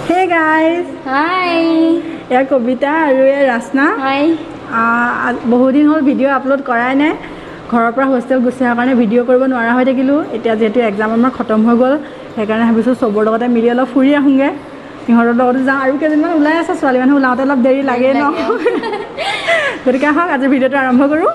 Hey guys. Hi. Yeah, Kobita আৰু ৰাসনা. Hi. বহুত দিন হ'ল ভিডিঅ' আপলোড কৰাই নাই। ঘৰৰ পৰা হোষ্টেল গুচি অহাৰ কাৰণে ভিডিঅ' কৰিব নোৱাৰা হৈ থাকিলোঁ। এতিয়া যেহেতু এক্সাম আমাৰ খতম হৈ গ'ল, সেইকাৰণে ভাবিছোঁ চবৰ লগতে মিলি অলপ ফুৰি আহোঁগৈ। সিহঁতৰ লগতে যাওঁ আৰু কেইদিনমান ওলাই আছে, ছোৱালী মানুহ ওলাওঁতে অলপ দেৰি লাগে ন। গতিকে আহক আজি ভিডিঅ'টো আৰম্ভ কৰোঁ।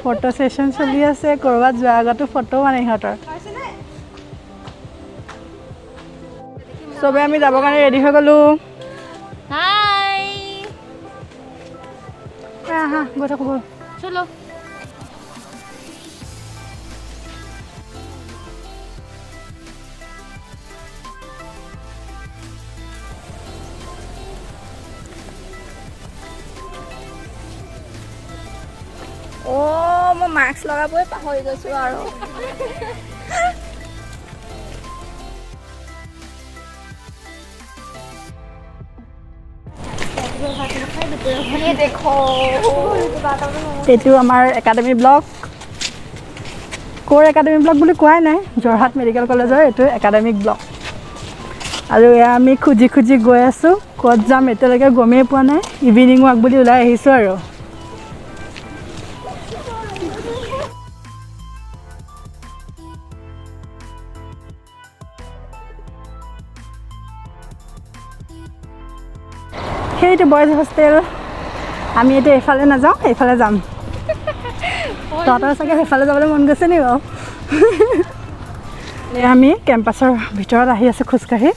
ফটো সেশন চলি আছে, কৰবাত যোৱাৰ আগতো ফটো মানে ইহঁতৰ চবে আমি যাবৰ কাৰণে ৰেডি হৈ গ'লো। Hi. আহা গৈ থাকোঁ ব'ল। চলো। মই মাস্ক লগাবই পাহৰি গৈছোঁ আৰু এইটো আমাৰ একাডেমি ব্লক। ক'ৰ একাডেমি ব্লক বুলি কোৱাই নাই, যোৰহাট মেডিকেল কলেজৰ এইটো একাডেমিক ব্লক। আৰু এয়া আমি খুজি খুজি গৈ আছোঁ, ক'ত যাম এতিয়ালৈকে গমেই পোৱা নাই। ইভিনিং ৱাক বুলি ওলাই আহিছোঁ আৰু সেইটো বইজ হোষ্টেল। আমি এতিয়া এইফালে নাযাওঁ, এইফালে যাম। তহঁতৰ চাগে সেইফালে যাবলৈ মন গৈছে নি বাৰু? আমি কেম্পাছৰ ভিতৰত আহি আছোঁ খোজকাঢ়ি।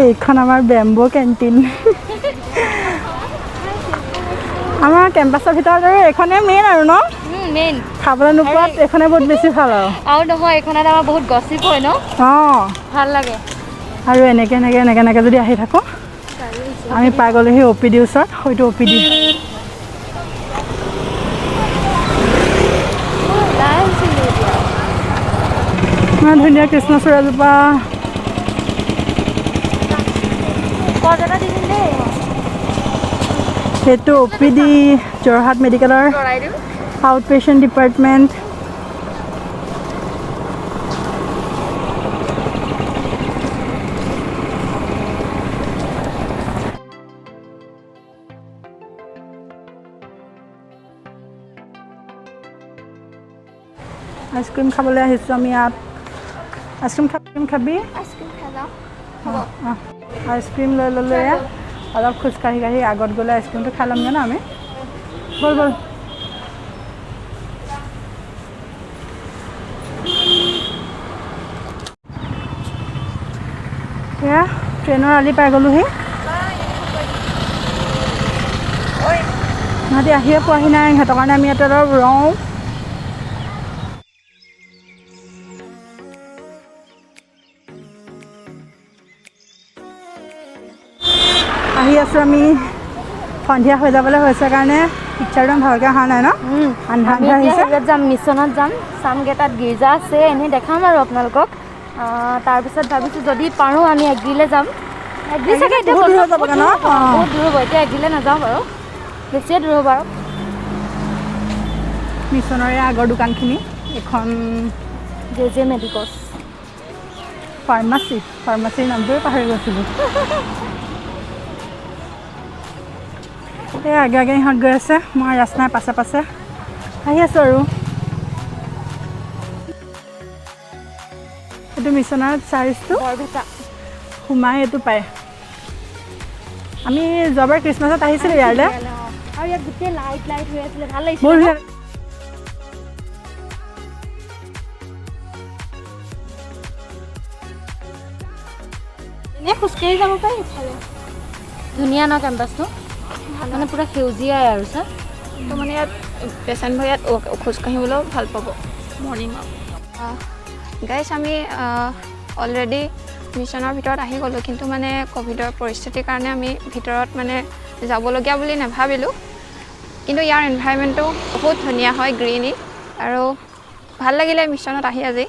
এইখন আমাৰ বেম্বো কেণ্টিন। আমাৰ কেম্পাছৰ ভিতৰত আৰু এইখনে মেইন আৰু ন? মেইন। খাবলৈ নোপোৱাত এইখনে বহুত বেছি ভাল আৰু নহয় এইখনত আমাৰ বহুত গছিপ হয় ন? ভাল লাগে। আৰু এনেকৈ যদি আহি থাকোঁ, আমি পাই গ'লোহি OPD ওচৰত। হয়তো OPD ইমান ধুনীয়া কৃষ্ণচূড়াজোপা। সেইটো OPD যোৰহাট মেডিকেলৰ আউট পেচেণ্ট ডিপাৰ্টমেণ্ট। আইচক্ৰীম খাবলৈ আহিছোঁ আমি ইয়াত। আইচক্ৰীম খাবি? আইচক্ৰীম লৈ ল'লোঁ। এয়া অলপ খোজকাঢ়ি আগত গ'লে আইচক্ৰীমটো খাই ল'মগৈ ন আমি। ব'ল এয়া ট্ৰেইনৰ আলি পাই গ'লোহি। সিহঁতি আহিয়ে পোৱাহি নাই, সিহঁতৰ কাৰণে আমি ইয়াতে অলপ ৰওঁ। আহি আছোঁ আমি। সন্ধিয়া হৈ যাবলৈ হৈছে কাৰণে পিকচাৰটো ভালকৈ অহা নাই ন? আন্ধাৰ আহিছে। যাম মিছনত যাম, চামগৈ তাত গীৰ্জা আছে, এনেই দেখাম আৰু আপোনালোকক। তাৰপিছত ভাবিছোঁ যদি পাৰোঁ আমি এগ্ৰিলৈ যাম। এগ্ৰি চাগে এতিয়া বহুত দূৰ হৈ যাবগৈ ন? বহুত দূৰ হ'ব, এতিয়া এগ্ৰিলৈ নাযাওঁ বাৰু, বেছিয়ে দূৰ হ'ব বাৰু। মিছনৰে আগৰ দোকানখিনি এখন JMCH ফাৰ্মাচীৰ নামটোৱে পাহৰি গৈছিলোঁ। এই আগে ইহঁত গৈ আছে, মই ৰাস্তাই পাছে আহি আছোঁ আৰু। এইটো মিছনৰ চাৰ্জটো সোমাই এইটো পায়। আমি যোৱাবাৰ ক্ৰিছমাছত আহিছিলোঁ ইয়ালৈ, আৰু ইয়াত গোটেই লাইট হৈ আছিলে ভাল লাগিছিলে বঢ়িয়া এনে খোজকাঢ়ি যাব পাৰি ইফালে ধুনীয়া ন কেম্পাছটো মানে পুৰা সেউজীয়াই আৰু ছাৰ তো মানে ইয়াত পেচেণ্টবোৰ ইয়াত খোজকাঢ়িবলৈও ভাল পাব মৰ্ণিঙত গাইজ আমি অলৰেডি মিছনৰ ভিতৰত আহি গ'লোঁ কিন্তু মানে ক'ভিডৰ পৰিস্থিতিৰ কাৰণে আমি ভিতৰত মানে যাবলগীয়া বুলি নাভাবিলোঁ কিন্তু ইয়াৰ এনভাইৰনমেণ্টটো বহুত ধুনীয়া হয় গ্ৰীনি আৰু ভাল লাগিলে মিছনত আহি আজি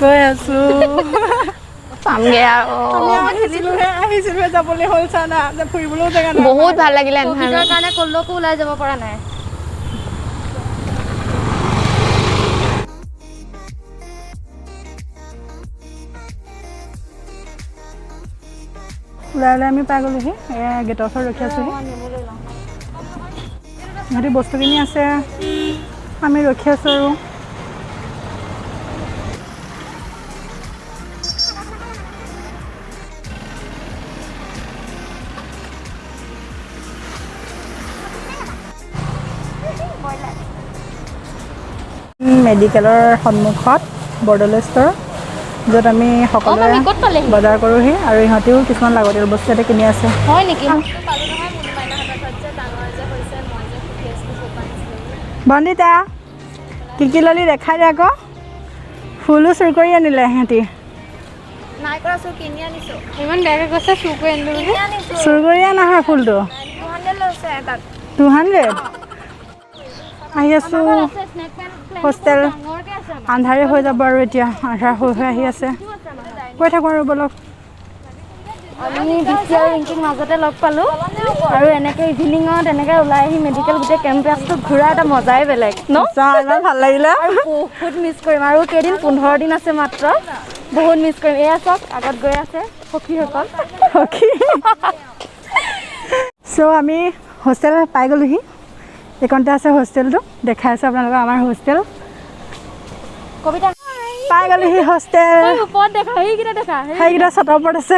গৈ আছোঁ পামগৈ আৰু আহিছিলোঁ যাবলৈ হ'ল চা না ফুৰিবলৈও জেগা নাই বহুত ভাল লাগিলে ক'ভিডৰ কাৰণে ক'লৈকো ওলাই যাব পৰা নাই ওলাই ওলাই আমি পাই গ'লোহি এয়া গেটৰ ওচৰত ৰখি আছোঁহি সিহঁতি বস্তুখিনি আছে আমি ৰখি আছোঁ আৰু মেডিকেলৰ সন্মুখত বৰদলৈ ষ্ট'ৰ য'ত আমি সকলোৱে বজাৰ কৰোঁহি আৰু ইহঁতেও কিছুমান লাগতিয়াল বস্তু ইয়াতে কিনি আছে হয় নেকি বন্দিতা কি ল'লি দেখাই দে আকৌ ফুলো চুৰ কৰি আনিলে সিহঁতি নাই কৰা চোৰ কিনি আনিছোঁ ইমান বেয়াকৈ কৈছে চুৰ কৰি আনিলোঁ বুলি চুৰ কৰি অনা হয় ফুলটো 200 লৈছে তাত 200 আহি আছোঁ হোষ্টেল আন্ধাৰে হৈ যাব আৰু এতিয়া আন্ধাৰ হৈ আহি আছে কৈ থাকোঁ আৰু বলক আমি দিশি আৰু ৰিংকিৰ মাজতে লগ পালোঁ আৰু এনেকৈ ইভিনিঙত এনেকৈ ওলাই আহি মেডিকেল গোটেই কেম্পাছটো ঘূৰা এটা মজাই বেলেগ ন ইমান ভাল লাগিলে বহুত মিছ কৰিম আৰু কেইদিন 15 দিন আছে মাত্ৰ বহুত মিছ কৰিম এয়া চাওক আগত গৈ আছে সখীসকল সখী চ' আমি হোষ্টেল পাই গ'লোহি এইকণতে আছে হোষ্টেলটো দেখাই আছে আপোনালোকক আমাৰ হোষ্টেল কবিতা পাই গ'লোহি হোষ্টেল ওপৰত দেখা সেইকেইটা দেখা সেইকেইটা ছটৰ ওপৰত আছে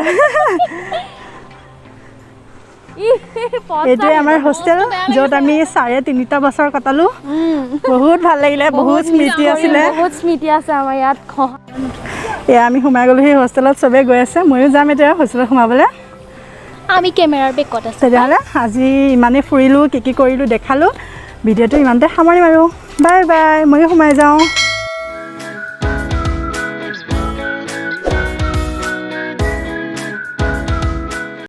এইটোৱে আমাৰ হোষ্টেল য'ত আমি 3.5 বছৰ কটালোঁ বহুত ভাল লাগিলে বহুত স্মৃতি আছিলে বহুত স্মৃতি আছে আমাৰ ইয়াত এয়া আমি সোমাই গ'লোহি হোষ্টেলত চবেই গৈ আছে ময়ো যাম এতিয়া হোষ্টেলত সোমাবলৈ আমি কেমেৰাৰ বেকত আছে তেতিয়াহ'লে আজি ইমানেই ফুৰিলোঁ কি কৰিলোঁ দেখালোঁ ভিডিঅ'টো ইমানতে সামৰিম আৰু বাই বাই ময়ো সোমাই যাওঁ